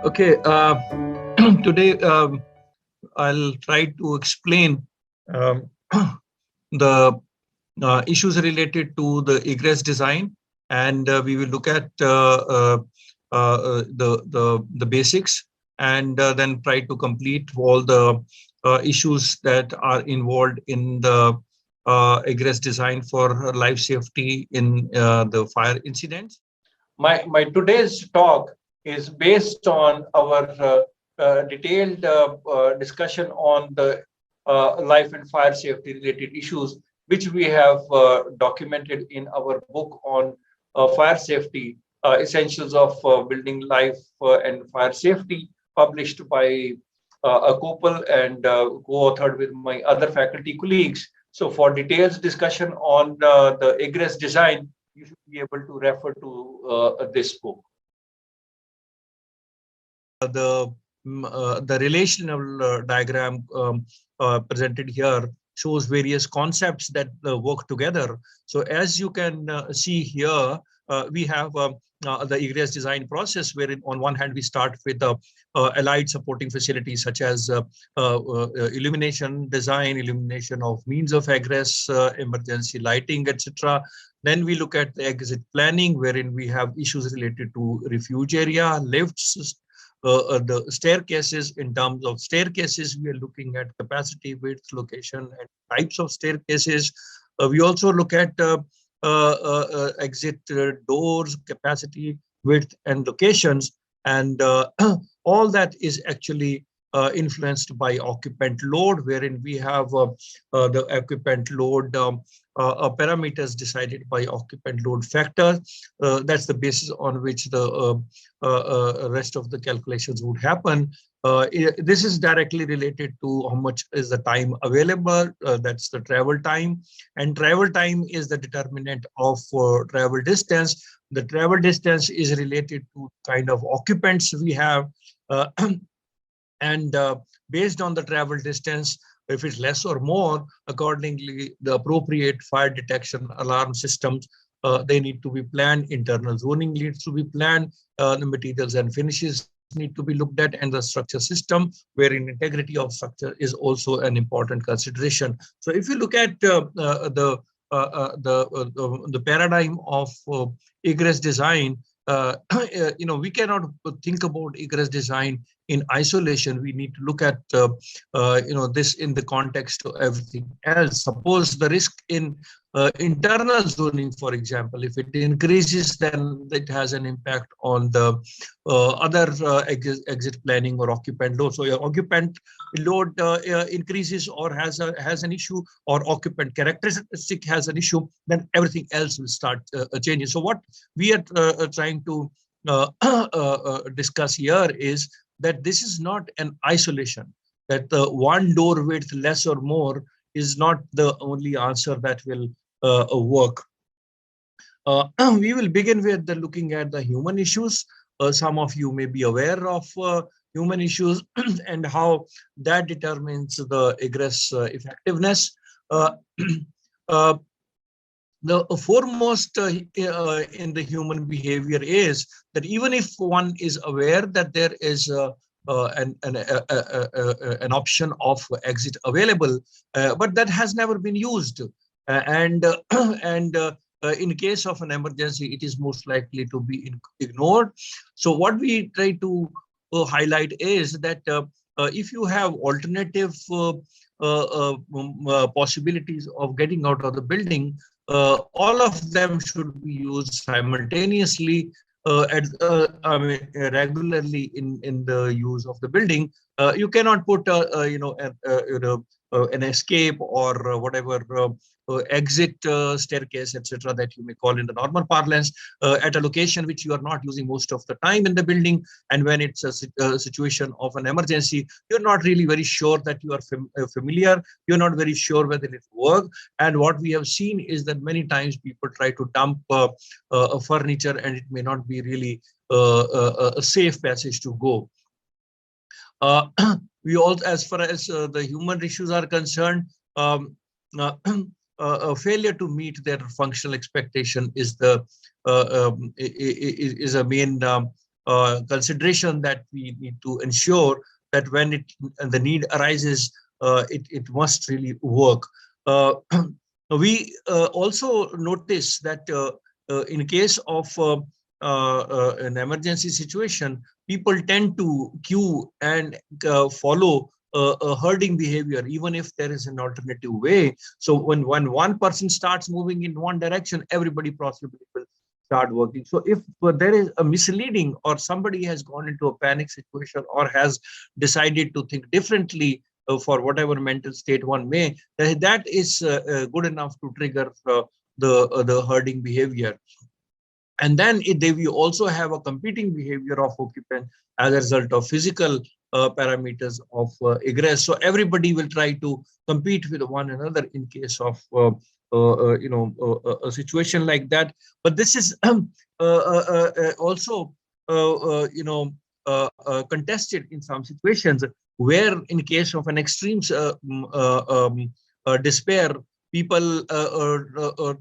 Okay, today I'll try to explain um, the issues related to the egress design, and we will look at the basics, and then try to complete all the issues that are involved in the egress design for life safety in the fire incidents. My today's talk is based on our detailed discussion on the life and fire safety related issues, which we have documented in our book on fire safety, essentials of building life and fire safety, published by a couple and co-authored with my other faculty colleagues. So for details discussion on the egress design, you should be able to refer to this book. The relational diagram presented here shows various concepts that work together. So as you can see here, we have the egress design process, wherein on one hand we start with allied supporting facilities such as illumination design, illumination of means of egress, emergency lighting, etc. Then we look at the exit planning, wherein we have issues related to refuge area, lifts, the staircases. In terms of staircases, we are looking at capacity, width, location, and types of staircases. We also look at exit doors, capacity, width, and locations. And all that is actually influenced by occupant load, wherein we have the occupant load parameters decided by occupant load factor. That's the basis on which the rest of the calculations would happen. This is directly related to how much is the time available, that's the travel time, and travel time is the determinant of travel distance. The travel distance is related to kind of occupants we have, and based on the travel distance, if it's less or more, accordingly, the appropriate fire detection alarm systems, they need to be planned, internal zoning needs to be planned, the materials and finishes need to be looked at, and the structure system, wherein integrity of structure is also an important consideration. So if you look at the paradigm of egress design, we cannot think about egress design in isolation. We need to look at this in the context of everything else. Suppose the risk in internal zoning, for example, if it increases, then it has an impact on the other exit planning or occupant load. So your occupant load increases or has an issue, or occupant characteristic has an issue, then everything else will start changing. So what we are trying to discuss here is that this is not an isolation, that the one door width less or more is not the only answer that will work. We will begin with looking at the human issues. Some of you may be aware of human issues and how that determines the egress effectiveness. Uh, the foremost in the human behavior is that even if one is aware that there is an option of exit available, but that has never been used, and in case of an emergency, it is most likely to be ignored. So what we try to highlight is that if you have alternative possibilities of getting out of the building, all of them should be used simultaneously, regularly in the use of the building. You cannot put an escape or whatever exit staircase, etc., that you may call in the normal parlance, at a location which you are not using most of the time in the building. And when it's a situation of an emergency, you're not really very sure that you are familiar. You're not very sure whether it works. And what we have seen is that many times people try to dump furniture, and it may not be really a safe passage to go. We also, as far as the human issues are concerned, a failure to meet their functional expectation is a main consideration that we need to ensure that when the need arises, it must really work. We also notice that in case of an emergency situation, people tend to queue and follow a herding behavior, even if there is an alternative way. So when one person starts moving in one direction, everybody possibly will start working. So if there is a misleading, or somebody has gone into a panic situation, or has decided to think differently for whatever mental state one may, that is good enough to trigger the herding behavior. And then we also have a competing behavior of occupant as a result of physical parameters of egress. So everybody will try to compete with one another in case of a situation like that. But this is also contested in some situations, where in case of an extreme despair, people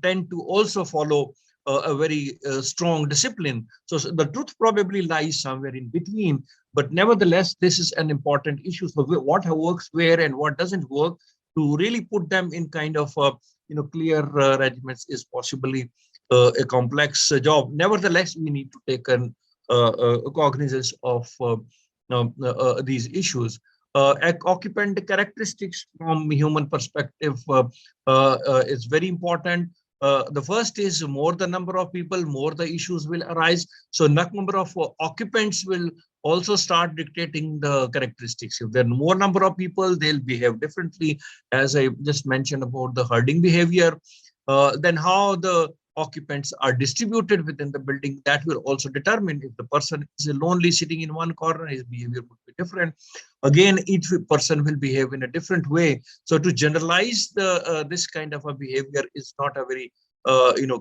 tend to also follow a very strong discipline. So the truth probably lies somewhere in between, but nevertheless, this is an important issue. So what works where and what doesn't work, to really put them in kind of clear regiments, is possibly a complex job. Nevertheless, we need to take cognizance of these issues. Occupant characteristics from human perspective is very important. The first is, more the number of people, more the issues will arise. So number of occupants will also start dictating the characteristics. If there are more number of people, they'll behave differently, as I just mentioned about the herding behavior. Then how the occupants are distributed within the building, that will also determine. If the person is lonely sitting in one corner, his behavior would be different. Again, each person will behave in a different way. So to generalize this kind of a behavior is not a very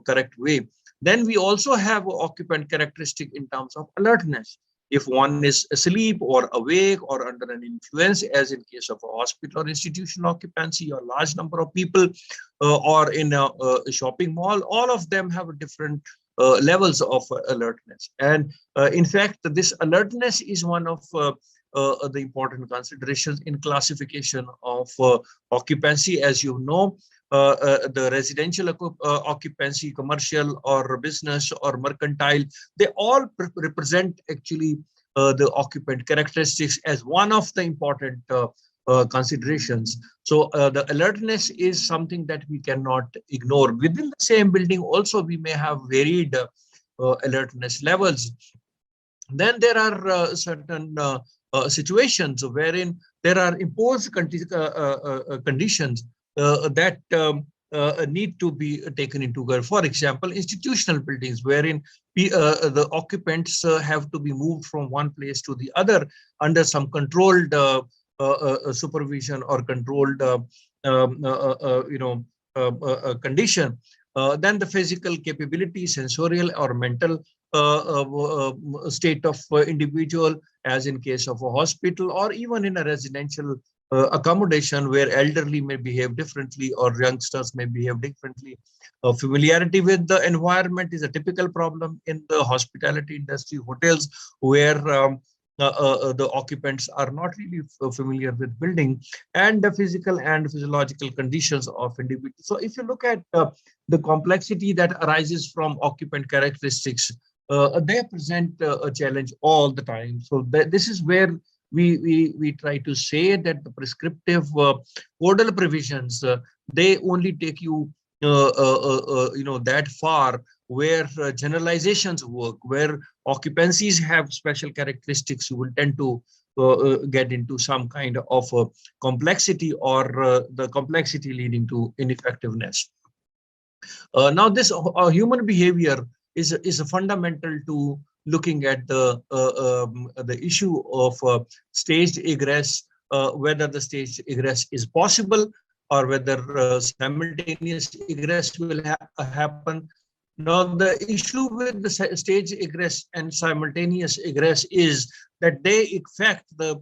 correct way. Then we also have occupant characteristic in terms of alertness. If one is asleep or awake or under an influence, as in case of a hospital or institution occupancy, or large number of people, or in a shopping mall, all of them have different levels of alertness. And in fact, this alertness is one of the important considerations in classification of occupancy. As you know, the residential occupancy, commercial or business or mercantile, they all represent actually the occupant characteristics as one of the important considerations. So the alertness is something that we cannot ignore. Within the same building also, we may have varied alertness levels. Then there are certain situations wherein there are imposed conditions that need to be taken into account. For example, institutional buildings, wherein the occupants have to be moved from one place to the other under some controlled supervision or controlled condition. Then the physical capability, sensorial or mental state of individual, as in case of a hospital, or even in a residential accommodation where elderly may behave differently or youngsters may behave differently. Familiarity with the environment is a typical problem in the hospitality industry, hotels, where the occupants are not really familiar with building, and the physical and physiological conditions of individuals. So if you look at the complexity that arises from occupant characteristics, they present a challenge all the time. So this is where we try to say that the prescriptive codal provisions, they only take you that far, where generalizations work, where occupancies have special characteristics. You will tend to get into some kind of complexity, or the complexity leading to ineffectiveness. Now, this human behavior is a fundamental to looking at the issue of staged egress, whether the staged egress is possible, or whether simultaneous egress will happen. Now, the issue with the stage egress and simultaneous egress is that they affect the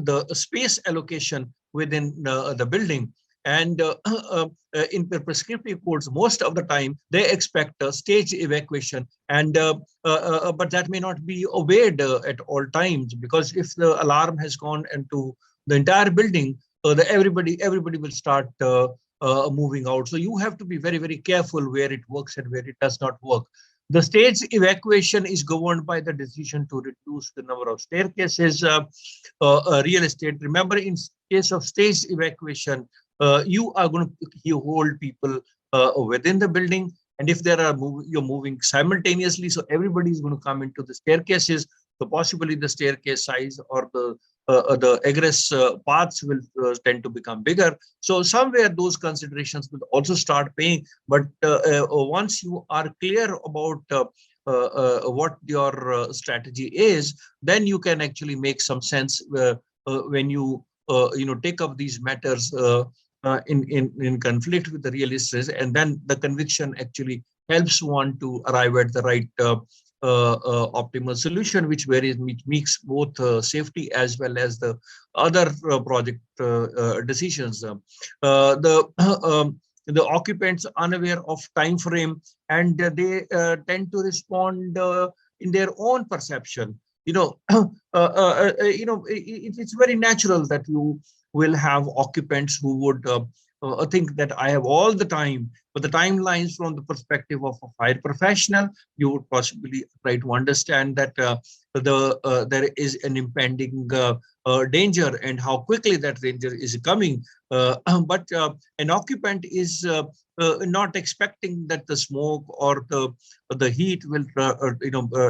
the space allocation within the building. And in the prescriptive codes, most of the time they expect a stage evacuation, and but that may not be obeyed at all times, because if the alarm has gone into the entire building, everybody will start moving out. So you have to be very careful where it works and where it does not work. The stage evacuation is governed by the decision to reduce the number of staircases. Real estate, remember, in case of stage evacuation, you are going to hold people within the building, and if there are you're moving simultaneously, so everybody is going to come into the staircases. So possibly the staircase size or the egress paths will tend to become bigger. So somewhere those considerations will also start paying. But once you are clear about what your strategy is, then you can actually make some sense when you take up these matters in conflict with the realists, and then the conviction actually helps one to arrive at the right optimal solution, which makes both safety as well as the other project decisions. The occupants unaware of time frame, and they tend to respond in their own perception. It's very natural that you will have occupants who would think that I have all the time, but the timelines from the perspective of a fire professional, you would possibly try to understand that there is an impending danger and how quickly that danger is coming. But an occupant is not expecting that the smoke or the heat will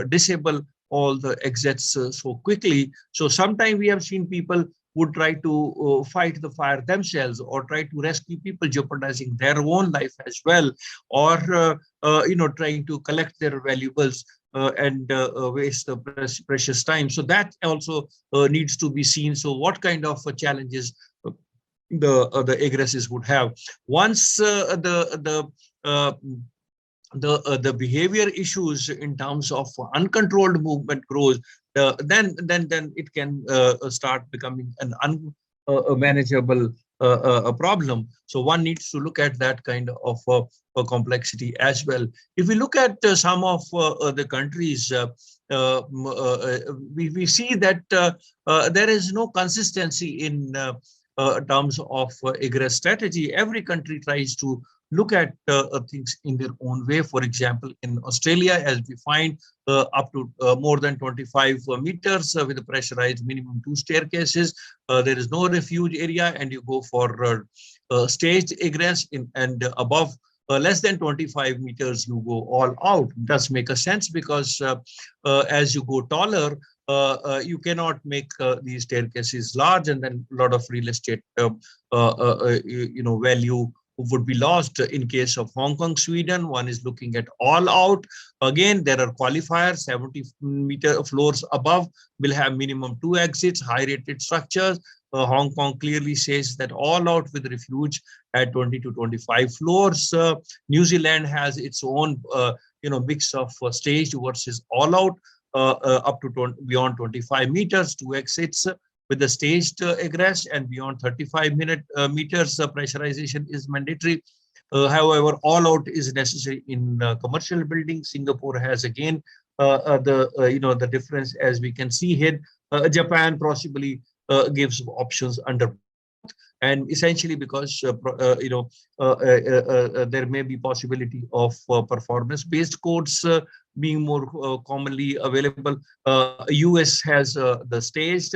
disable all the exits so quickly. So sometimes we have seen people would try to fight the fire themselves, or try to rescue people, jeopardizing their own life as well, or trying to collect their valuables and waste the precious time. So that also needs to be seen. So what kind of challenges the egresses would have once the behavior issues in terms of uncontrolled movement grows, then it can start becoming an unmanageable problem. So one needs to look at that kind of complexity as well. If we look at some of the countries, we see that there is no consistency in terms of egress strategy. Every country tries to look at things in their own way. For example, in Australia, as we find up to more than 25 meters with a pressurized minimum 2 staircases, there is no refuge area, and you go for staged egress and above less than 25 meters, you go all out. It does make a sense, because as you go taller, you cannot make these staircases large, and then a lot of real estate value would be lost. In case of Hong Kong, Sweden, one is looking at all out. Again, there are qualifiers. 70-meter floors above will have minimum 2 exits, high rated structures. Hong Kong clearly says that all out with refuge at 20 to 25 floors. New Zealand has its own mix of staged versus all out, up to beyond 25 meters, 2 exits with the staged egress, and beyond 35 meters pressurization is mandatory. However, all out is necessary in commercial buildings. Singapore has again the difference, as we can see here. Japan possibly gives options under, and essentially because there may be possibility of performance-based codes being more commonly available. US has the staged.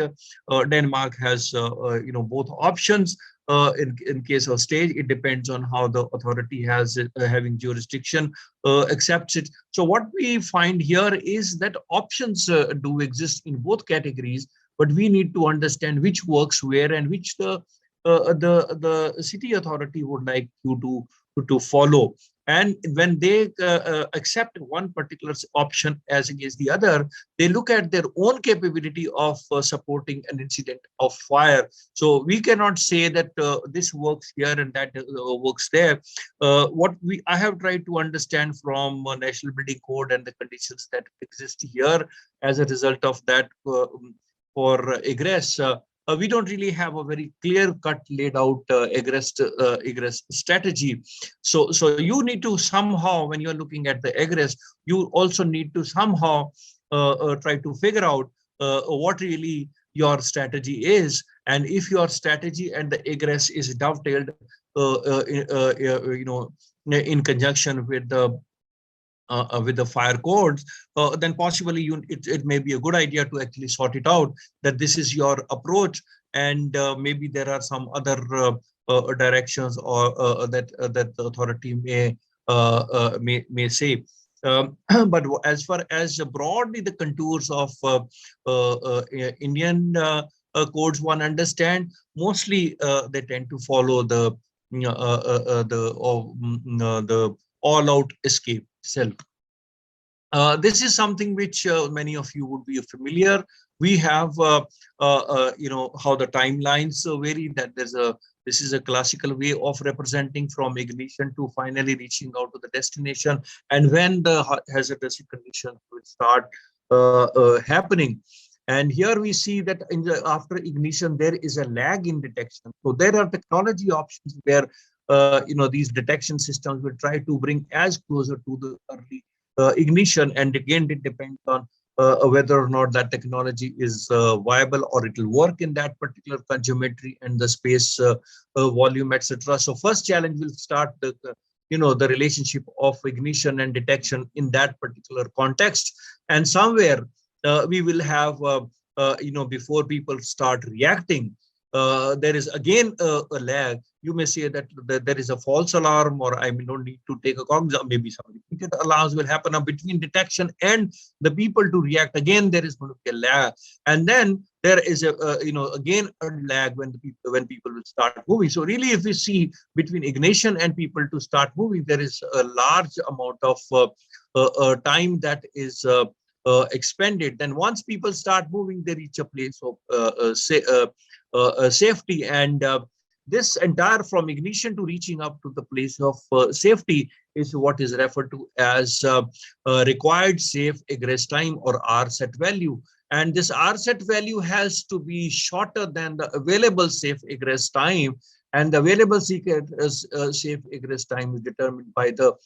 Denmark has both options. In case of stage, it depends on how the authority has having jurisdiction accepts it. So what we find here is that options do exist in both categories, but we need to understand which works where and which the city authority would like you to follow. And when they accept one particular option as against the other, they look at their own capability of supporting an incident of fire. So we cannot say that this works here and that works there. I have tried to understand from National Building Code and the conditions that exist here as a result of that for egress. we don't really have a very clear-cut laid out egress strategy. So you need to somehow, when you're looking at the egress, you also need to somehow try to figure out what really your strategy is, and if your strategy and the egress is dovetailed, in conjunction with the fire codes, then possibly it may be a good idea to actually sort it out, that this is your approach, and maybe there are some other directions or that the authority may say. But as far as broadly the contours of Indian codes one understand, mostly they tend to follow the all-out escape self. This is something which many of you would be familiar. We have, how the timelines vary. That this is a classical way of representing from ignition to finally reaching out to the destination, and when the hazardous conditions will start happening. And here we see that after ignition there is a lag in detection. So there are technology options where these detection systems will try to bring as closer to the early ignition, and again it depends on whether or not that technology is viable, or it will work in that particular geometry and the space volume, etc. So first challenge will start the relationship of ignition and detection in that particular context, and somewhere we will have before people start reacting, there is again a lag. You may say that there is a false alarm, or I may not need to take a cog, maybe some repeated alarms will happen between detection and the people to react. Again, there is going to be a lag, and then there is again a lag when people will start moving. So really, if we see between ignition and people to start moving, there is a large amount of time that is expended. Then once people start moving, they reach a place of safety, and this entire from ignition to reaching up to the place of safety is what is referred to as required safe egress time, or R set value. And this R set value has to be shorter than the available safe egress time, and the available safe egress time is determined by the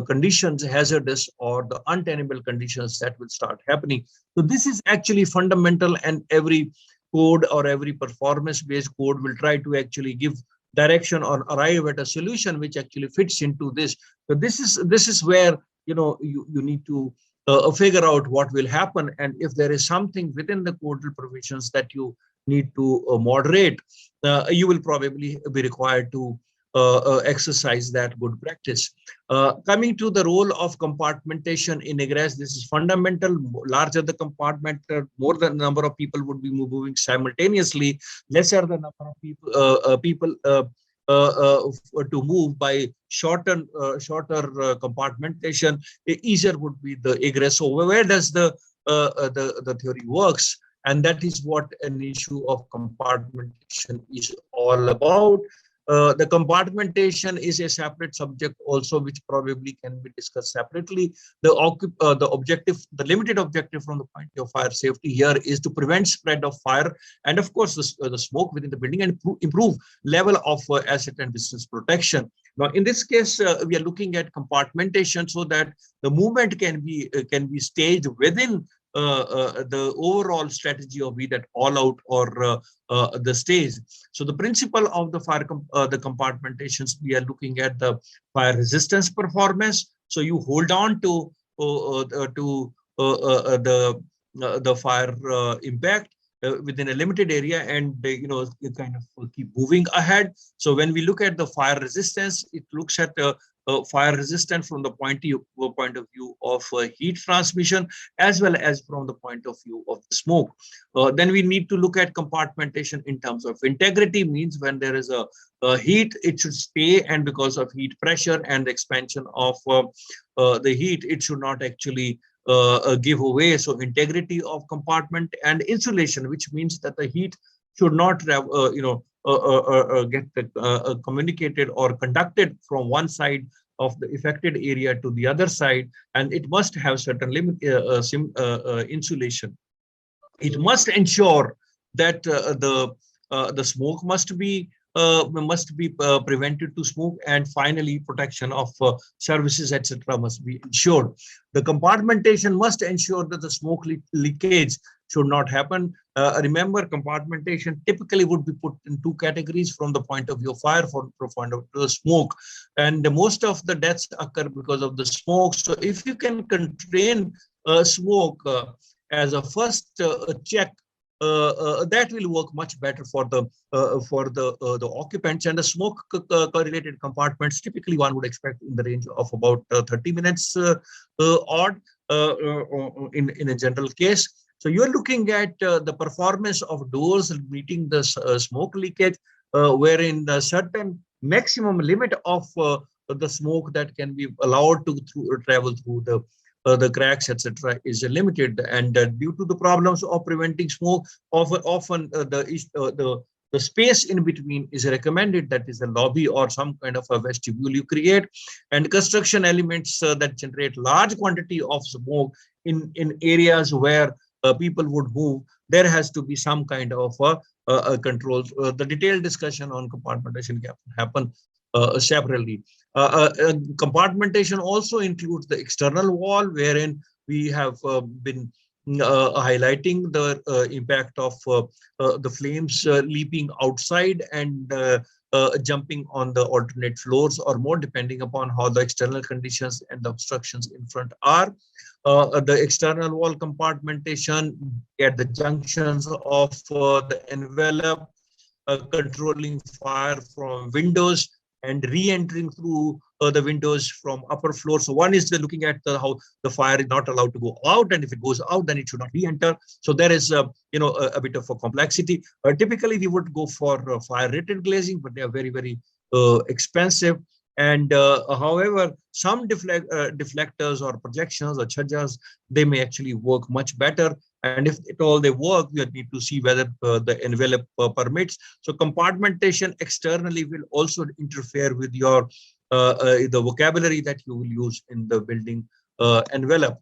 conditions, hazardous or the untenable conditions that will start happening. So this is actually fundamental, and every code or every performance-based code will try to actually give direction or arrive at a solution which actually fits into this. So this is where you need to figure out what will happen, and if there is something within the codal provisions that you need to moderate, you will probably be required to exercise that good practice. Coming to the role of compartmentation in egress, this is fundamental. Larger the compartment, more the number of people would be moving simultaneously. Lesser the number of people to move by shorter compartmentation, easier would be the egress. So where does the theory works? And that is what an issue of compartmentation is all about. The compartmentation is a separate subject also, which probably can be discussed separately. The objective, the limited objective from the point of fire safety here is to prevent spread of fire, and of course the smoke within the building, and improve level of asset and business protection. Now, in this case, we are looking at compartmentation so that the movement can be staged within the overall strategy of be that all out or the stage. So the principle of the fire the compartmentations, we are looking at the fire resistance performance. So you hold on to the fire impact within a limited area, and you kind of keep moving ahead. So when we look at the fire resistance, it looks at fire resistant from the point of view of heat transmission, as well as from the point of view of the smoke. Then we need to look at compartmentation in terms of integrity, means when there is a heat, it should stay, and because of heat pressure and the expansion of the heat, it should not actually give away. So integrity of compartment, and insulation, which means that the heat should not have get communicated or conducted from one side of the affected area to the other side, and it must have certain limit insulation. It must ensure that the smoke must be prevented to smoke, and finally protection of services, etc., must be ensured. The compartmentation must ensure that the smoke leakage should not happen. Remember, compartmentation typically would be put in two categories from the point of view of fire, from the point of view of smoke, and most of the deaths occur because of the smoke. So if you can contain smoke as a first check, that will work much better for the occupants. And the smoke correlated compartments, typically one would expect in the range of about 30 minutes odd in a general case. So you're looking at the performance of doors meeting the smoke leakage, wherein a certain maximum limit of the smoke that can be allowed to travel through the cracks, etc., is limited. And due to the problems of preventing smoke, often the space in between is recommended, that is a lobby or some kind of a vestibule you create, and construction elements that generate large quantity of smoke in areas where people would move. There has to be some kind of a control. The detailed discussion on compartmentation can happen separately. Compartmentation also includes the external wall, wherein we have been highlighting the impact of the flames leaping outside and jumping on the alternate floors or more, depending upon how the external conditions and the obstructions in front are. The external wall compartmentation at the junctions of the envelope, controlling fire from windows and re-entering through the windows from upper floor. So one is looking at how the fire is not allowed to go out, and if it goes out, then it should not re-enter. So there is a bit of a complexity. Typically, we would go for fire-rated glazing, but they are very, very expensive. And however, some deflectors or projections or chhajas, they may actually work much better. And if at all they work, you need to see whether the envelope permits. So compartmentation externally will also interfere with your the vocabulary that you will use in the building envelope.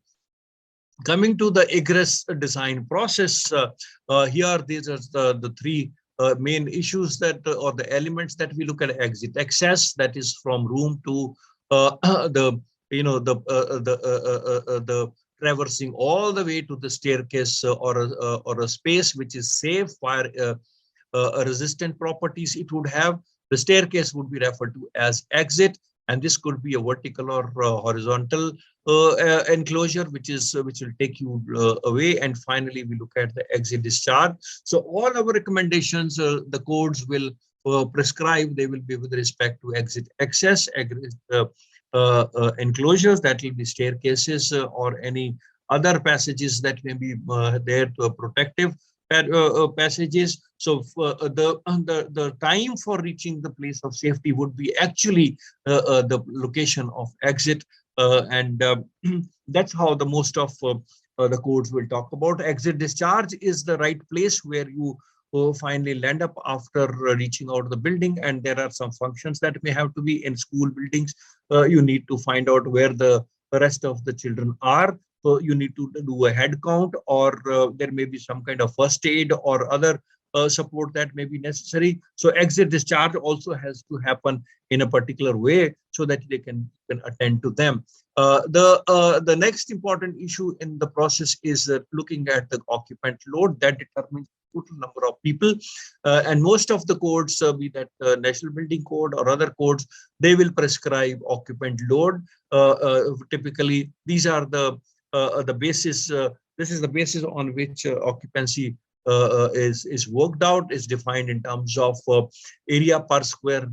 Coming to the egress design process, here these are the three main issues that or the elements that we look at: exit access, that is from room to the the traversing all the way to the staircase or a space which is safe, fire resistant properties it would have. The staircase would be referred to as exit, and this could be a vertical or horizontal enclosure which will take you away. And finally, we look at the exit discharge. So all our recommendations, the codes will prescribe, they will be with respect to exit access, exit enclosures, that will be staircases or any other passages that may be there to protective passages. So the time for reaching the place of safety would be actually the location of exit, and that's how the most of the codes will talk about. Exit discharge is the right place where you finally land up after reaching out of the building, and there are some functions that may have to be in school buildings. You need to find out where the rest of the children are. So you need to do a head count, or there may be some kind of first aid or other support that may be necessary. So exit discharge also has to happen in a particular way so that they can attend to them. The next important issue in the process is looking at the occupant load that determines total number of people, and most of the codes, be that National Building Code or other codes, they will prescribe occupant load. Typically, these are the basis. This is the basis on which occupancy is worked out, is defined in terms of area per square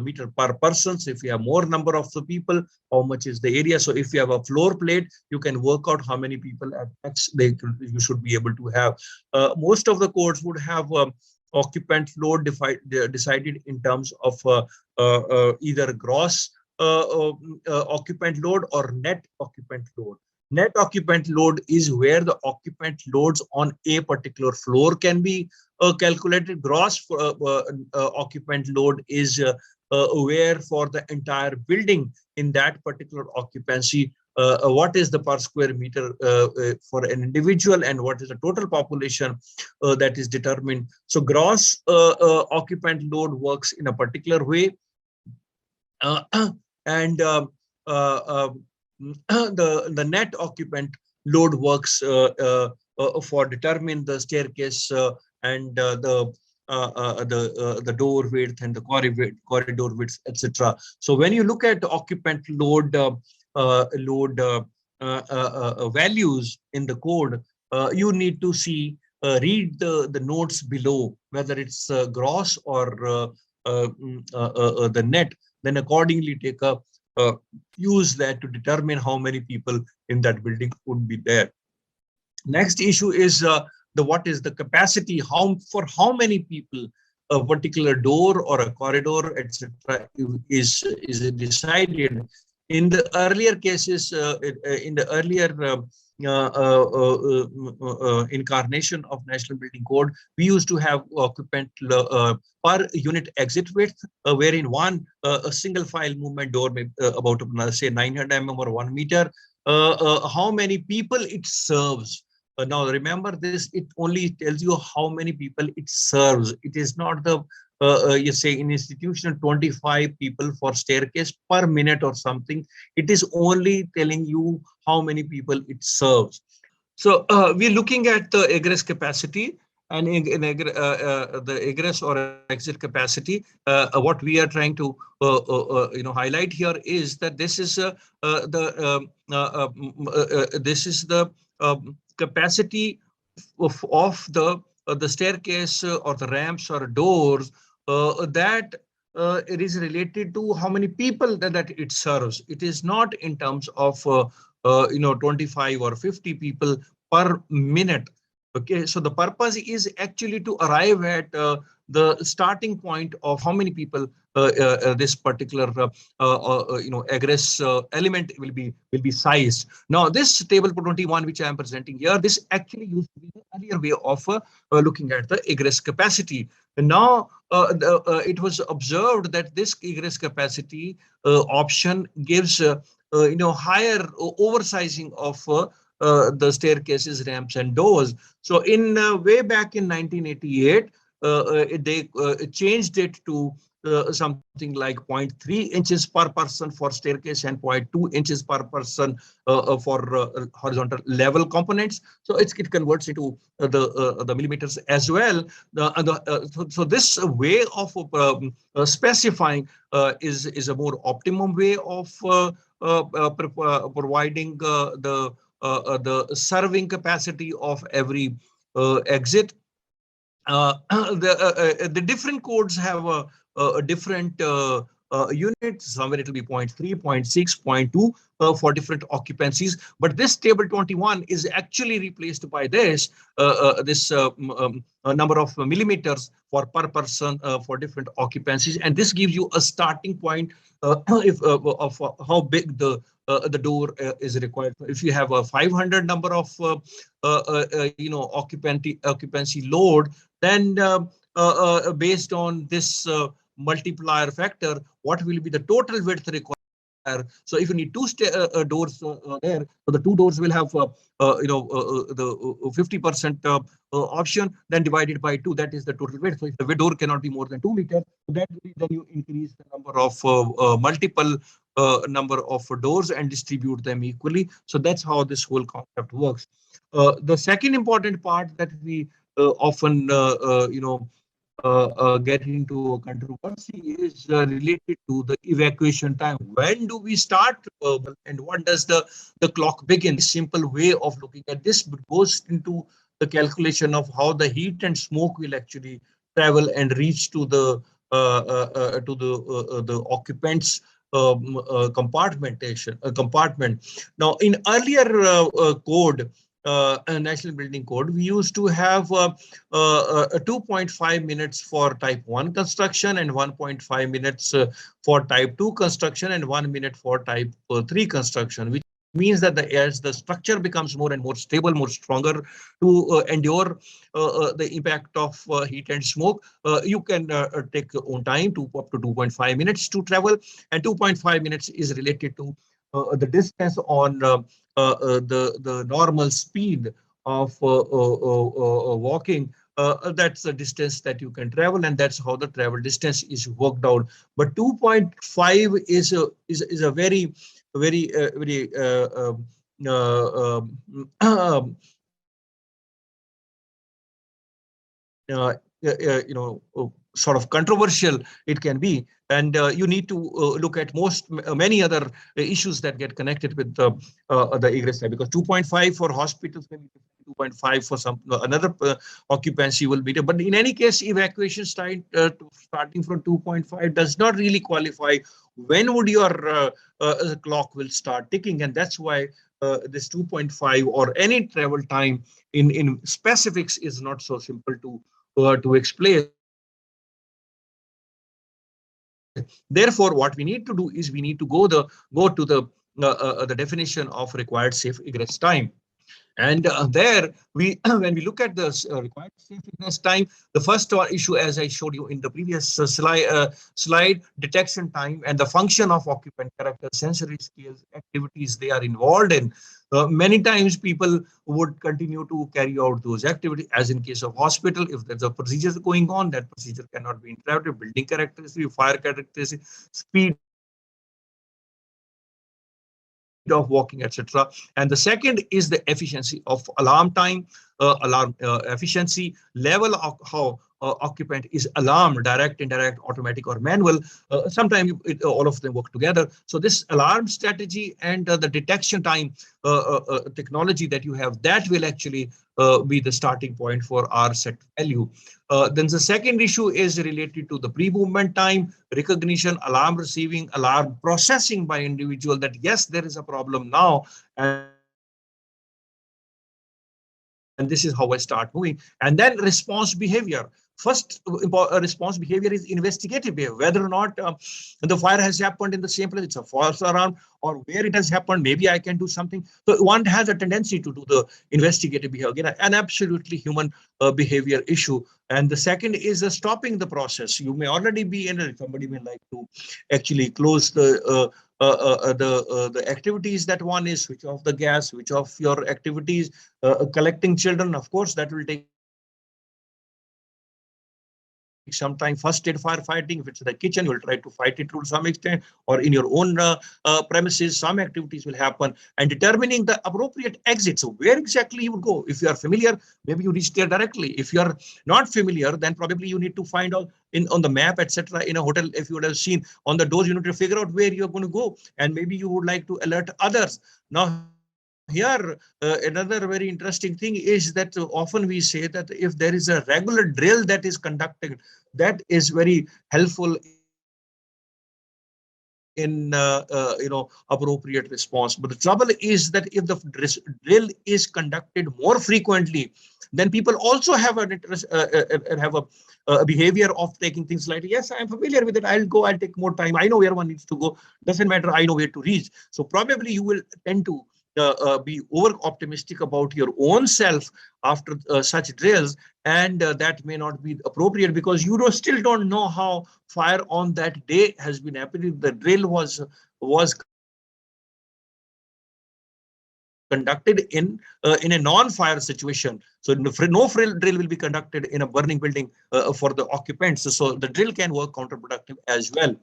meter per person. So if you have more number of the people, how much is the area? So if you have a floor plate, you can work out how many people at X you should be able to have. Most of the codes would have occupant load decided in terms of either gross occupant load or net occupant load. Net occupant load is where the occupant loads on a particular floor can be calculated. Gross occupant load is where for the entire building in that particular occupancy what is the per square meter for an individual, and what is the total population that is determined. So gross occupant load works in a particular way, uh, and the net occupant load works for determine the staircase and the door width and the corridor width, etc. So when you look at occupant load values in the code, you need to see read the notes below, whether it's gross or the net, then accordingly take a use that to determine how many people in that building would be there. Next issue is the what is the capacity, how many people a particular door or a corridor, etc. is decided. In the earlier cases, in the earlier incarnation of National Building Code, we used to have occupant per unit exit width, wherein one a single file movement door may about say 900 mm or 1 meter. How many people it serves. Now remember this, it only tells you how many people it serves. It is not the you say in institutional 25 people for staircase per minute or something. It is only telling you how many people it serves. So we're looking at the egress capacity, and the egress or exit capacity. What we are trying to highlight here is that this is this is the capacity of the staircase or the ramps or doors that it is related to how many people that it serves. It is not in terms of 25 or 50 people per minute. Okay, so the purpose is actually to arrive at the starting point of how many people this particular egress element will be sized. Now this table 21 which I am presenting here, this actually used to be the earlier way of looking at the egress capacity. And now it was observed that this egress capacity option gives higher oversizing of the staircases, ramps, and doors. So in way back in 1988, they changed it to something like 0.3 inches per person for staircase and 0.2 inches per person for horizontal level components. So it converts into the millimeters as well. So this way of specifying is a more optimum way of providing the serving capacity of every exit. The different codes have a different units. Somewhere it will be 0.3, 0.6, 0.2 for different occupancies. But this table 21 is actually replaced by this number of millimeters for per person for different occupancies, and this gives you a starting point of how big the door is required. If you have a 500 number of occupancy load, then based on this multiplier factor, what will be the total width required? So if you need two doors there, so the two doors will have the 50% option, then divided by 2, that is the total width. So if the door cannot be more than 2 meters, so that then you increase the number of multiple number of doors and distribute them equally. So that's how this whole concept works. The second important part that we often get into a controversy is related to the evacuation time. When do we start and what does the clock begin? Simple way of looking at this goes into the calculation of how the heat and smoke will actually travel and reach to the occupants compartment. Now in earlier code, National Building Code, we used to have 2.5 minutes for type 1 construction and 1.5 minutes for type 2 construction and 1 minute for type 3 construction, which means that as the structure becomes more and more stable, more stronger to endure the impact of heat and smoke, you can take your own time to up to 2.5 minutes to travel, and 2.5 minutes is related to the distance on the normal speed of walking. That's the distance that you can travel, and that's how the travel distance is worked out. But 2.5 is a very uh, sort of controversial it can be, and you need to look at many other issues that get connected with the egress time, because 2.5 for hospitals, maybe 2.5 for some another occupancy will be there. But in any case, evacuation starting from 2.5 does not really qualify when would your clock will start ticking, and that's why this 2.5 or any travel time in specifics is not so simple to explain. Therefore, what we need to do is we need to go to the definition of required safe egress time. And there we, when we look at the required safeness time, the first issue, as I showed you in the previous slide, detection time and the function of occupant character, sensory skills, activities they are involved in. Many times people would continue to carry out those activities, as in case of hospital, if there's a procedure going on, that procedure cannot be interrupted. Building characteristics, fire characteristics, speed of walking, etc. And the second is the efficiency of alarm time, alarm efficiency, level of how occupant is alarmed, direct, indirect, automatic, or manual. Sometimes all of them work together. So this alarm strategy and the detection time technology that you have, that will actually be the starting point for our set value. Then the second issue is related to the pre-movement time, recognition, alarm receiving, alarm processing by individual, that yes, there is a problem now, and this is how I start moving. And then response behavior. First response behavior is investigative behavior, whether or not the fire has happened in the same place, it's a false alarm, or where it has happened, maybe I can do something. So one has a tendency to do the investigative behavior, again, an absolutely human behavior issue. And the second is stopping the process. You may already be in it, somebody may like to actually close the activities that one is, switch off the gas, switch off your activities, collecting children. Of course, that will take some time. First aid firefighting, if it's the kitchen, you will try to fight it through some extent, or in your own premises, some activities will happen, and determining the appropriate exit. So where exactly you would go? If you are familiar, maybe you reach there directly. If you are not familiar, then probably you need to find out on the map, etc. In a hotel, if you would have seen on the doors, you need to figure out where you're going to go, and maybe you would like to alert others. Now here, another very interesting thing is that often we say that if there is a regular drill that is conducted, that is very helpful in appropriate response. But the trouble is that if the drill is conducted more frequently, then people also have an interest and have a behavior of taking things lightly. Yes, I am familiar with it, I'll go, I'll take more time, I know where one needs to go, doesn't matter, I know where to reach. So probably you will tend to be over optimistic about your own self after such drills, and that may not be appropriate, because you still don't know how fire on that day has been happening. The drill was conducted in a non-fire situation, so no drill will be conducted in a burning building for the occupants. So the drill can work counterproductive as well.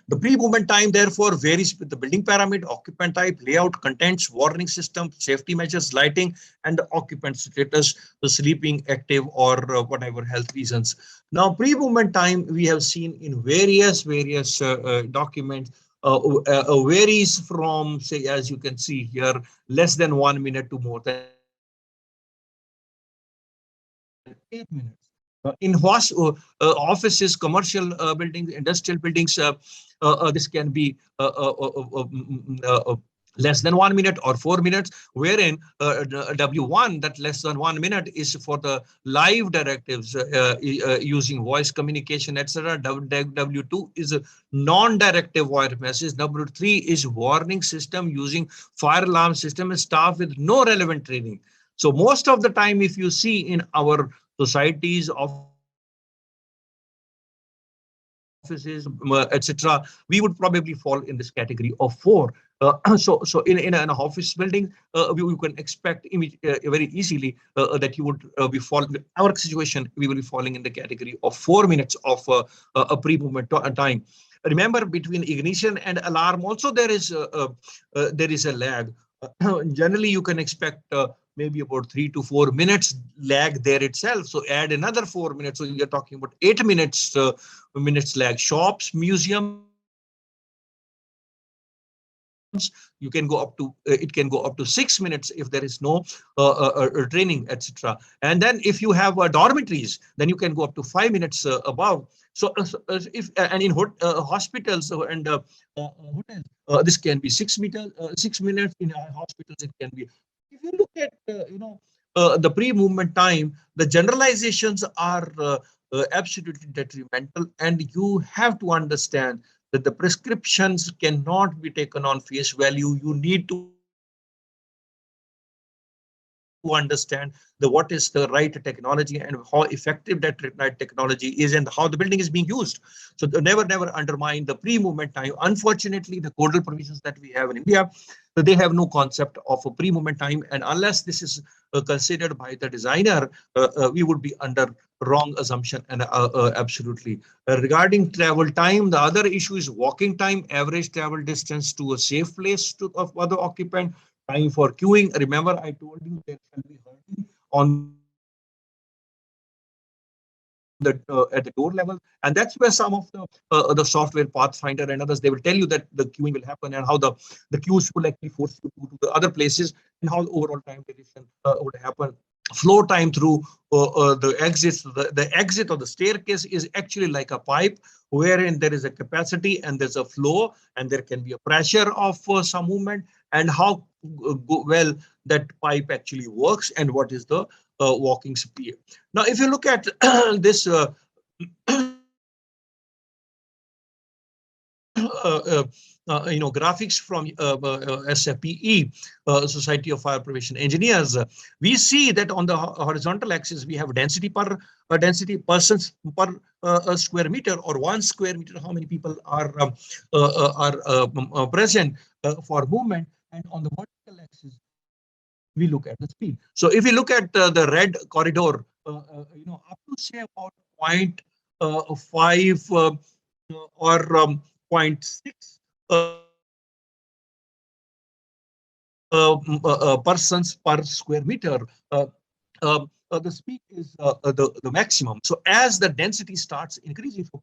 The pre-movement time, therefore, varies with the building pyramid, occupant type, layout, contents, warning system, safety measures, lighting, and the occupant status, the sleeping, active, or whatever health reasons. Now, pre-movement time we have seen in various documents varies from, say, as you can see here, less than 1 minute to more than 8 minutes. In offices, commercial buildings, industrial buildings, this can be less than 1 minute or 4 minutes, wherein W1, that less than 1 minute, is for the live directives using voice communication, etc. W2 is a non-directive voice message. W3 is warning system using fire alarm system and staff with no relevant training. So most of the time, if you see in our societies, offices, etc., we would probably fall in this category of 4. So in an office building, we can expect very easily that you would be falling. Our situation, we will be falling in the category of 4 minutes of a pre-movement time. Remember, between ignition and alarm, also there is a lag. Generally, you can expect maybe about 3 to 4 minutes lag there itself. So add another 4 minutes. So you're talking about 8 minutes minutes lag. Shops, museums, you can go up to it can go up to 6 minutes if there is no training, etc. And then if you have dormitories, then you can go up to 5 minutes above. So if and in hospitals and hotels, this can be 6 meters, 6 minutes. In hospitals, it can be. If you look at the pre-movement time, the generalizations are absolutely detrimental, and you have to understand that the prescriptions cannot be taken on face value. You need to understand what is the right technology and how effective that right technology is and how the building is being used. So never undermine the pre-movement time. Unfortunately, the codal provisions that we have in India, they have no concept of a pre-movement time, and unless this is considered by the designer, we would be under wrong assumption. And absolutely. Regarding travel time, the other issue is walking time, average travel distance to a safe place of other occupant, time for queuing. Remember, I told you there shall be herding on at the door level, and that's where some of the software Pathfinder and others, they will tell you that the queuing will happen and how the queues will actually force you to the other places, and how the overall time duration would happen. Flow time through the exits. The exit of the staircase is actually like a pipe wherein there is a capacity and there's a flow, and there can be a pressure of some movement, and how well that pipe actually works, and what is the walking speed. Now, if you look at this graphics from SFPE, Society of Fire Prevention Engineers, we see that on the horizontal axis we have density persons per square meter, or 1 square meter, how many people are present for movement, and on the vertical axis we look at the speed. So if we look at the red corridor, up to say about 0.5 or 0.6 persons per square meter, the speed is the maximum. So as the density starts increasing for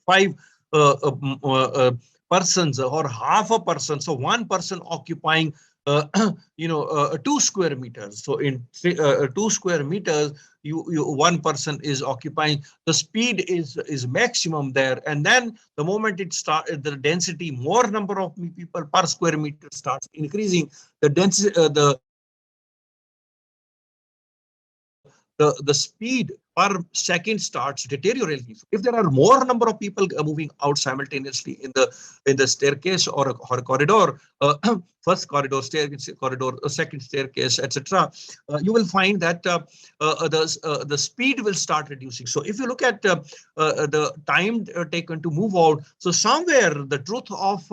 0.5 persons, or half a person, so one person occupying 2 square meters. So in 2 square meters, one person is occupying. The speed is maximum there, and then the moment it starts, the density, more number of people per square meter starts increasing. The density, the speed per second starts deteriorating. So if there are more number of people moving out simultaneously in the staircase or corridor, first corridor, staircase corridor, second staircase, etc., you will find that the speed will start reducing. So if you look at the time taken to move out, so somewhere the truth of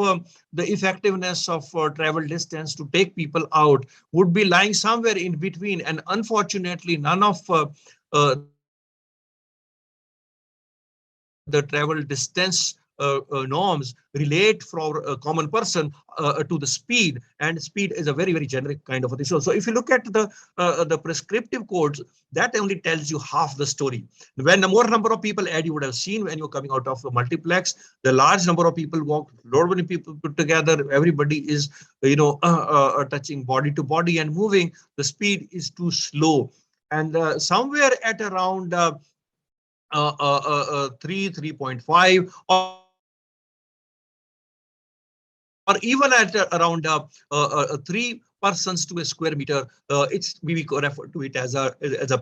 the effectiveness of travel distance to take people out would be lying somewhere in between, and unfortunately none of the travel distance norms relate for a common person to the speed, and speed is a very generic kind of a thing. So if you look at the prescriptive codes, that only tells you half the story. When the more number of people add, you would have seen when you're coming out of a multiplex, the large number of people walk, lot many people put together, everybody is touching body to body and moving. The speed is too slow, and somewhere at around 3.5, or even at around 3 persons to a square meter, it's we refer to it as a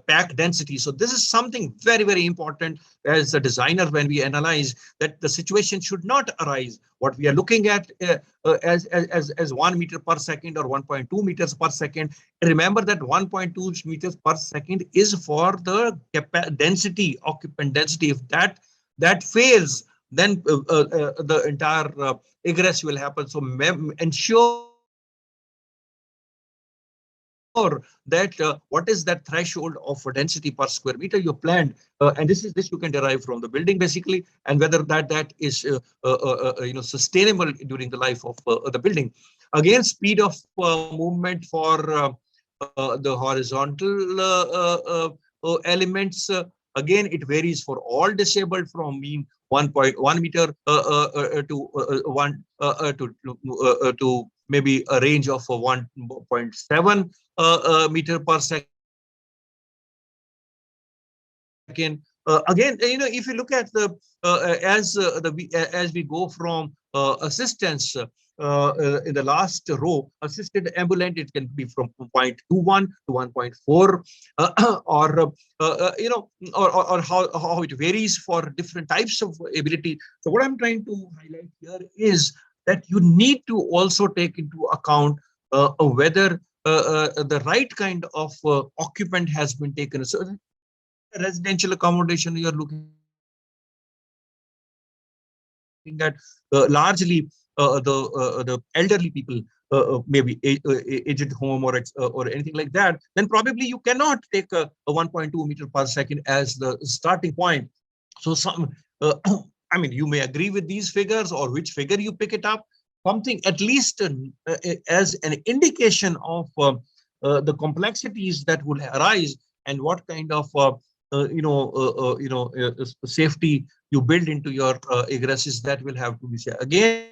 packed density. So this is something very, very important as a designer when we analyze that the situation should not arise. What we are looking at as 1 meter per second or 1.2 meters per second. Remember that 1.2 meters per second is for the density, occupant density. If that fails, then the entire egress will happen. So ensure that what is that threshold of density per square meter you planned, and this you can derive from the building basically, and whether that is sustainable during the life of the building. Again, speed of movement for the horizontal elements. Again, it varies for all disabled from mean 1.1 meter to maybe a range of 1.7 meter per second. Again, if you look at the as we go from assistance in the last row, assisted ambulant, it can be from 0.21 to 1.4, or how it varies for different types of ability. So what I'm trying to highlight here is that you need to also take into account whether the right kind of occupant has been taken. So residential accommodation you're looking at, largely the elderly people, maybe aged home or anything like that, then probably you cannot take a 1.2 meter per second as the starting point. So some, I mean, you may agree with these figures or which figure you pick it up, something at least as an indication of the complexities that would arise and what kind of safety you build into your egresses that will have to be said. Again,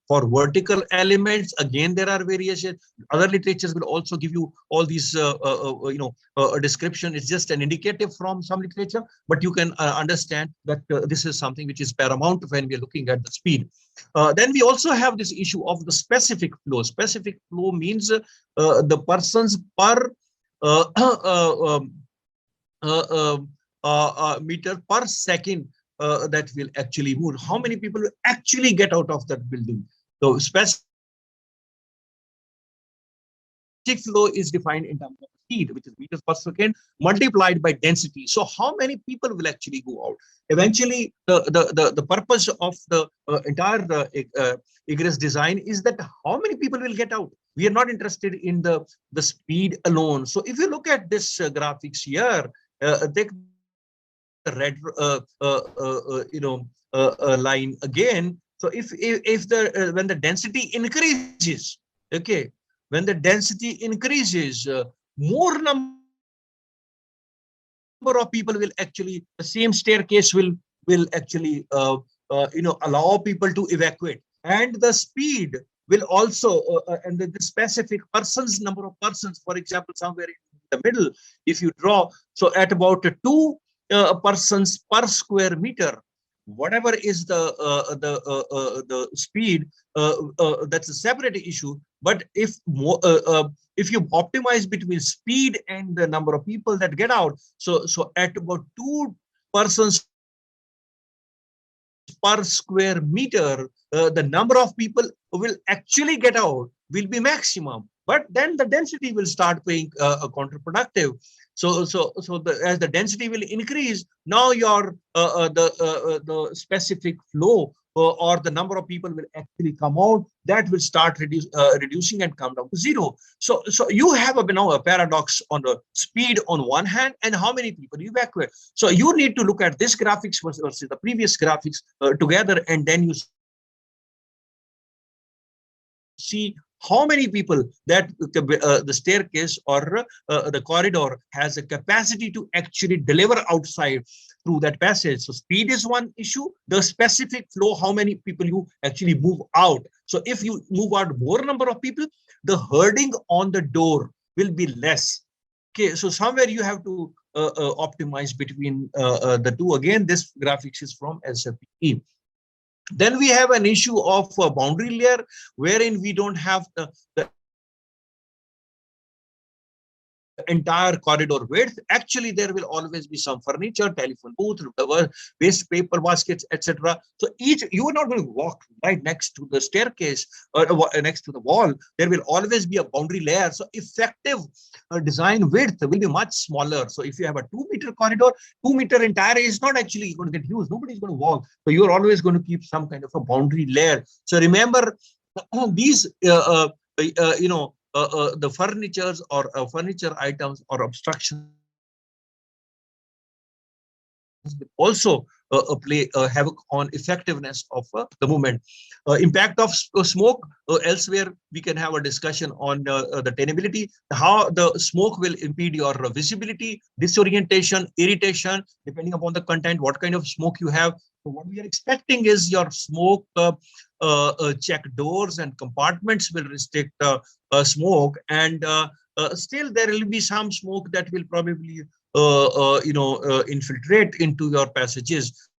for vertical elements, again there are variations. Other literatures will also give you all these description. It's just an indicative from some literature, but you can understand that this is something which is paramount when we are looking at the speed. Then we also have this issue of the specific flow. Specific flow means the persons per uh, uh, um, meter per second that will actually move. How many people will actually get out of that building? So specific flow is defined in terms of speed, which is meters per second multiplied by density. So how many people will actually go out? Eventually, the purpose of the entire egress design is that how many people will get out. We are not interested in the speed alone. So if you look at this graphics here, take the red line again. So if the when the density increases, okay, when the density increases, more number of people will actually, the same staircase will actually allow people to evacuate, and the speed will also and the specific persons, number of persons, for example, somewhere in the middle, if you draw, so at about two persons per square meter, whatever is the speed, that's a separate issue. But if you optimize between speed and the number of people that get out, so at about two persons per square meter, the number of people who will actually get out will be maximum. But then the density will start being counterproductive. As the density will increase, now your the specific flow or the number of people will actually come out, that will start reducing and come down to zero. So you have now a paradox on the speed on one hand and how many people you evacuate. So you need to look at this graphics versus the previous graphics together, and then you see how many people that the staircase or the corridor has a capacity to actually deliver outside through that passage. So speed is one issue. The specific flow, how many people you actually move out. So if you move out more number of people, the herding on the door will be less. Okay, so somewhere you have to optimize between the two. Again, this graphics is from SFE. Then we have an issue of a boundary layer, wherein we don't have the egress. So entire corridor width. Actually, there will always be some furniture, telephone booth, waste paper baskets, etc. So each, you are not going to walk right next to the staircase or next to the wall. There will always be a boundary layer. So effective design width will be much smaller. So if you have a 2-meter corridor, 2-meter entire is not actually going to get used. Nobody's going to walk. So you're always going to keep some kind of a boundary layer. So remember, these the furnitures or furniture items or obstructions also play havoc on effectiveness of the movement. Impact of smoke, elsewhere we can have a discussion on the tenability, how the smoke will impede your visibility, disorientation, irritation, depending upon the content, what kind of smoke you have. So what we are expecting is your smoke check doors and compartments will restrict smoke, and still there will be some smoke that will probably infiltrate into your passages.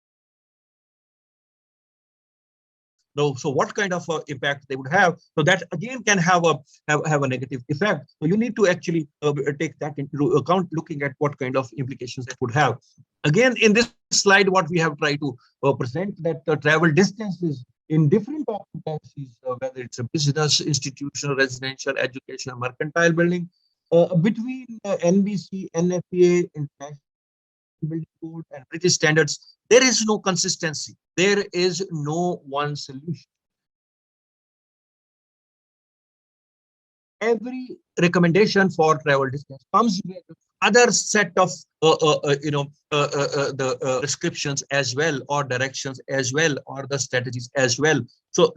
So what kind of impact they would have? So that again can have a negative effect. So you need to actually take that into account, looking at what kind of implications it would have. Again, in this slide, what we have tried to present, that travel distances in different occupancies, whether it's a business, institutional, residential, education, mercantile building, between NBC, NFPA, International Building Code, and British standards, there is no consistency. There is no one solution. Every recommendation for travel distance comes with other set of the prescriptions as well, or directions as well, or the strategies as well. So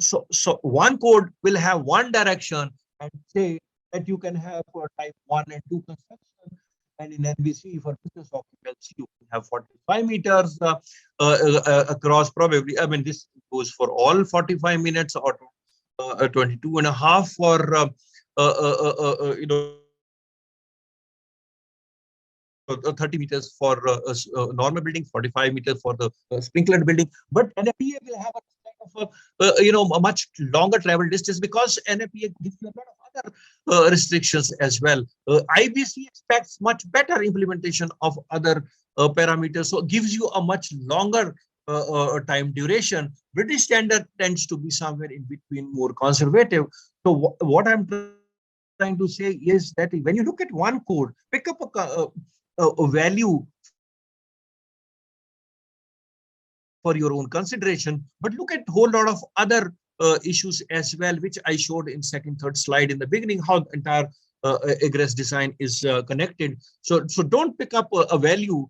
one code will have one direction and say that you can have for type 1 and 2 construction, and in NBC for business occupancy you can have 45 meters across. Probably, I mean, this goes for all 45 minutes, or 22 and a half for you know 30 meters for normal building, 45 meters for the sprinklered building. But NFPA will have a kind of a much longer travel distance, because NFPA gives you a lot of other restrictions as well. IBC expects much better implementation of other parameters, so it gives you a much longer time duration. British standard tends to be somewhere in between, more conservative. So what I'm trying to say is that when you look at one code, pick up a value for your own consideration, but look at a whole lot of other issues as well, which I showed in second, third slide in the beginning, how the entire egress design is connected. So don't pick up a value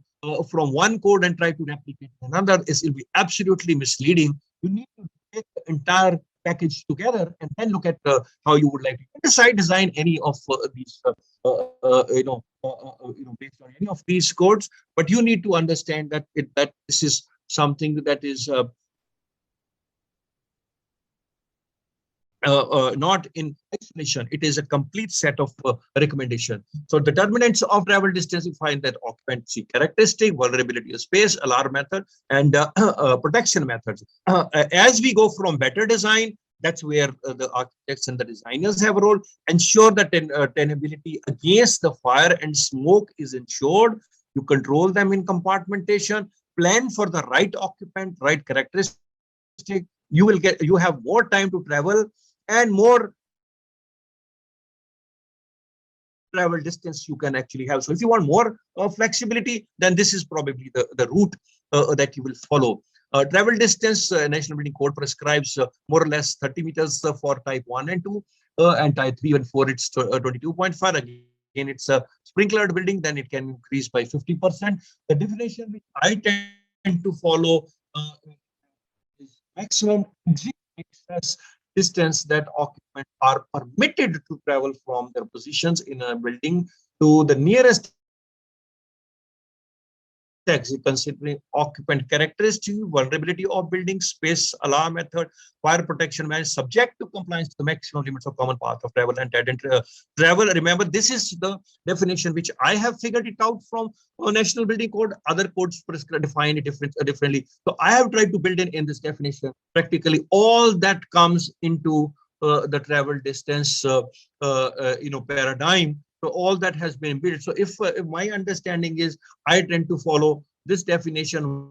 from one code and try to replicate another. It will be absolutely misleading. You need to take the entire package together and then look at how you would like to decide design any of these based on any of these codes. But you need to understand that this is something that is not in isolation. It is a complete set of recommendation. So determinants of travel distance, you find that occupancy characteristic, vulnerability of space, alarm method, and protection methods. As we go from better design, that's where the architects and the designers have a role. Ensure that tenability against the fire and smoke is ensured. You control them in compartmentation. Plan for the right occupant, right characteristic. You have more time to travel and more travel distance you can actually have. So if you want more flexibility, then this is probably the route that you will follow. Travel distance, National Building Code prescribes more or less 30 meters for type 1 and 2, and type 3 and 4 it's 22.5. Again, it's a sprinklered building, then it can increase by 50%. The definition which I tend to follow is maximum access distance that occupants are permitted to travel from their positions in a building to the nearest exit, considering occupant characteristic, vulnerability of building, space, alarm method, fire protection measure, subject to compliance to the maximum limits of common path of travel and travel. Remember, this is the definition which I have figured it out from National Building Code. Other codes define it differently. So I have tried to build in this definition practically all that comes into the travel distance paradigm. So all that has been built. So if my understanding is, I tend to follow this definition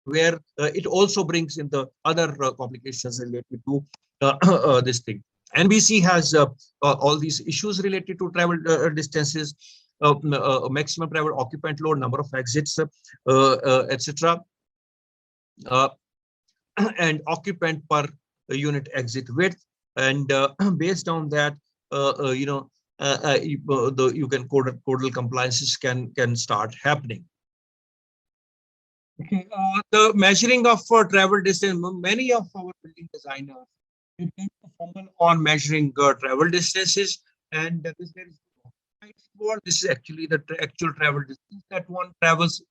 where it also brings in the other complications related to this thing. NBC has all these issues related to travel distances, maximum travel occupant load, number of exits, etc., uh, and occupant per unit exit width, and based on that, you can codal compliances can start happening. Okay, the measuring of travel distance. Many of our building designers, they tend to fumble on measuring travel distances, and there is this is actually the actual travel distance that one traverses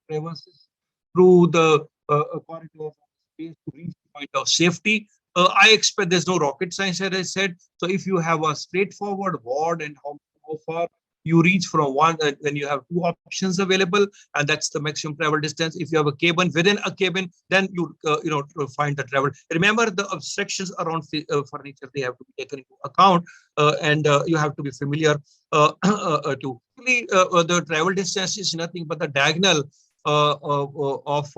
through the corridor of space to reach the point of safety. I expect there's no rocket science, as I said. So if you have a straightforward ward and how far you reach from one, then you have two options available, and that's the maximum travel distance. If you have a cabin within a cabin, then to find the travel. Remember the obstructions around furniture, they have to be taken into account, and you have to be familiar to. Really, the travel distance is nothing but the diagonal of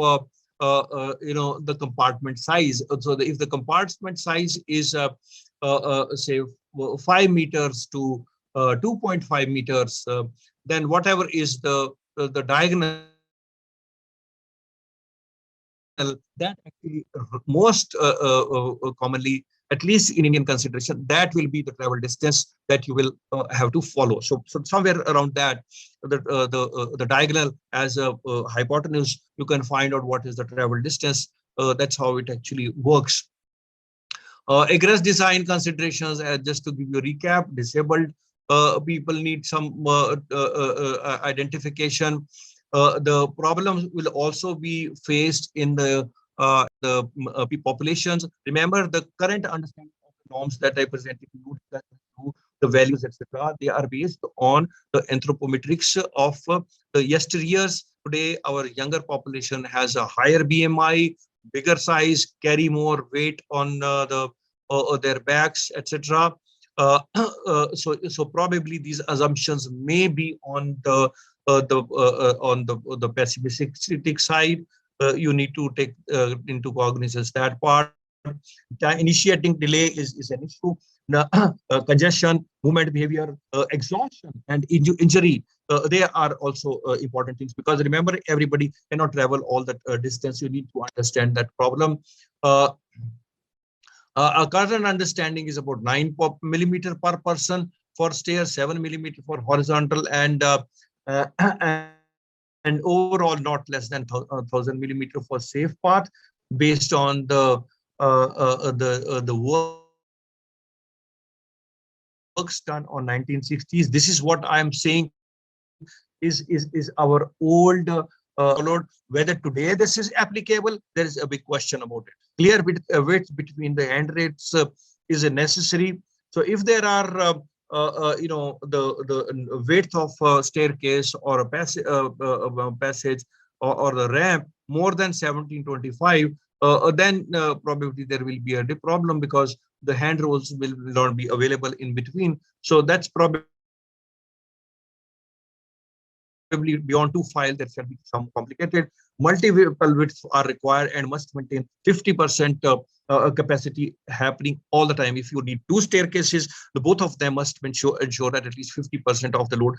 the compartment size. So if the compartment size is say 5 meters to 2.5 meters, then whatever is the diagonal, that actually most commonly, at least in Indian consideration, that will be the travel distance that you will have to follow. So somewhere around that, the diagonal as a hypotenuse, you can find out what is the travel distance. That's how it actually works. Egress design considerations, just to give you a recap: disabled people need some identification. The problems will also be faced in the populations. Remember, the current understanding of the norms that I presented to you, the values, etc., they are based on the anthropometrics of the yesteryears. Today, our younger population has a higher BMI, bigger size, carry more weight on their backs, etc. So probably these assumptions may be on the pessimistic side. You need to take into cognizance that part. Initiating delay is an issue. Congestion, movement behavior, exhaustion, and injury. They are also important things, because remember, everybody cannot travel all that distance. You need to understand that problem. Our current understanding is about 9 millimeter per person for stairs, 7 millimeter for horizontal, and and overall not less than 1,000 millimeter for safe path, based on the works done on 1960s. This is what I am saying is our old followed. Whether today this is applicable, there is a big question about it. Clear width between the hand rates is necessary. So if there are the width of a staircase or a passage, or the ramp more than 1725, then probably there will be a problem, because the hand rolls will not be available in between. So that's probably beyond 2 files. That shall be some complicated. Multiple widths are required and must maintain 50% capacity happening all the time. If you need two staircases, the both of them must ensure that at least 50% of the load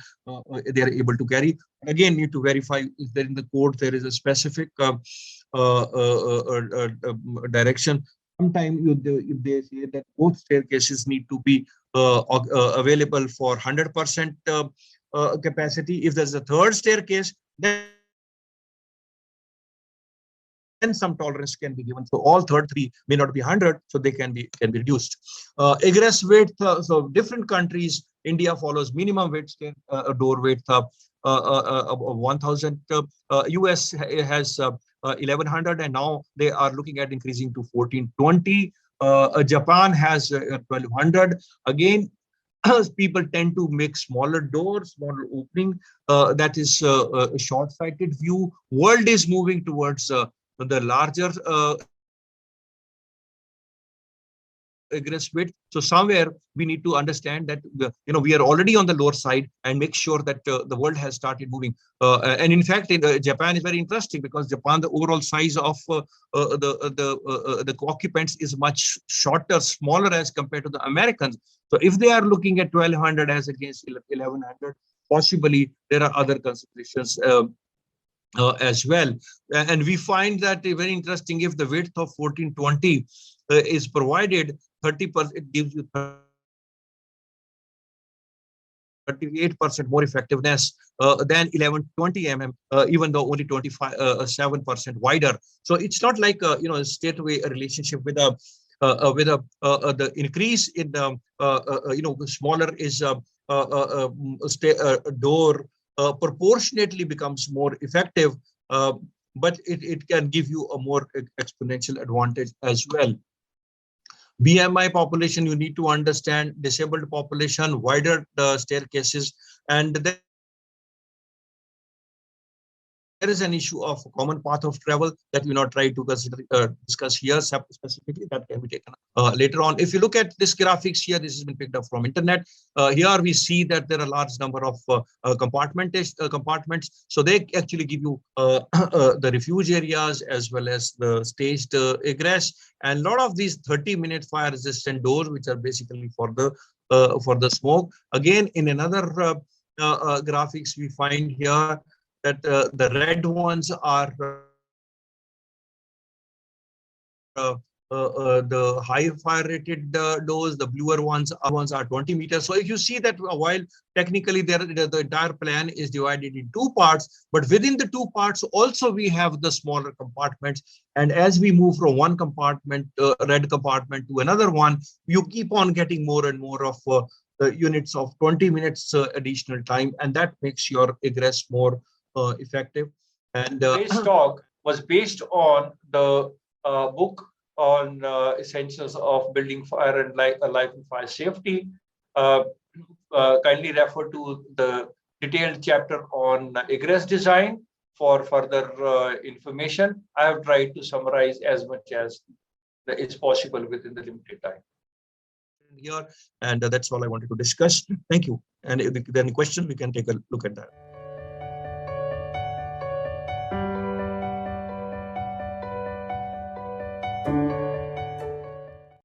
they are able to carry. Again, need to verify if there in the code there is a specific direction. Sometimes if they say that both staircases need to be available for 100% capacity. If there's a third staircase, then some tolerance can be given. So all third three may not be 100, so they can be reduced. Egress width. So different countries, India follows minimum width, door width of 1,000. US has 1,100, and now they are looking at increasing to 1,420. Japan has 1,200. Again, people tend to make smaller doors, smaller opening. That is a short-sighted view. World is moving towards the larger staircases. egress width. So somewhere we need to understand that we are already on the lower side, and make sure that the world has started moving. And in fact, Japan is very interesting, because Japan, the overall size of the occupants is much shorter, smaller as compared to the Americans. So if they are looking at 1200 as against 1100, possibly there are other considerations as well. And we find that very interesting. If the width of 1420 is provided, 30%, it gives you 38% more effectiveness than 1120 even though only 27% wider. So it's not like a straightaway a relationship with the increase in the smaller is door proportionately becomes more effective, but it can give you a more exponential advantage as well. BMI population, you need to understand disabled population, wider staircases, and there is an issue of common path of travel that we not try to discuss here specifically. That can be taken later on. If you look at this graphics here, this has been picked up from internet. Here we see that there are a large number of compartments. So they actually give you the refuge areas as well as the staged egress, and a lot of these 30-minute fire resistant doors, which are basically for the smoke. Again, in another graphics, we find here that the red ones are the high fire rated doors, the bluer ones are 20 meters. So if you see that while technically the entire plan is divided in two parts, but within the two parts also we have the smaller compartments. And as we move from one compartment, red compartment, to another one, you keep on getting more and more of the units of 20 minutes additional time, and that makes your egress more effective. And today's talk was based on the book on essentials of building fire and life and fire safety. Kindly refer to the detailed chapter on egress design for further information. I have tried to summarize as much as is possible within the limited time here, and that's all I wanted to discuss. Thank you. And if there are any questions, we can take a look at that.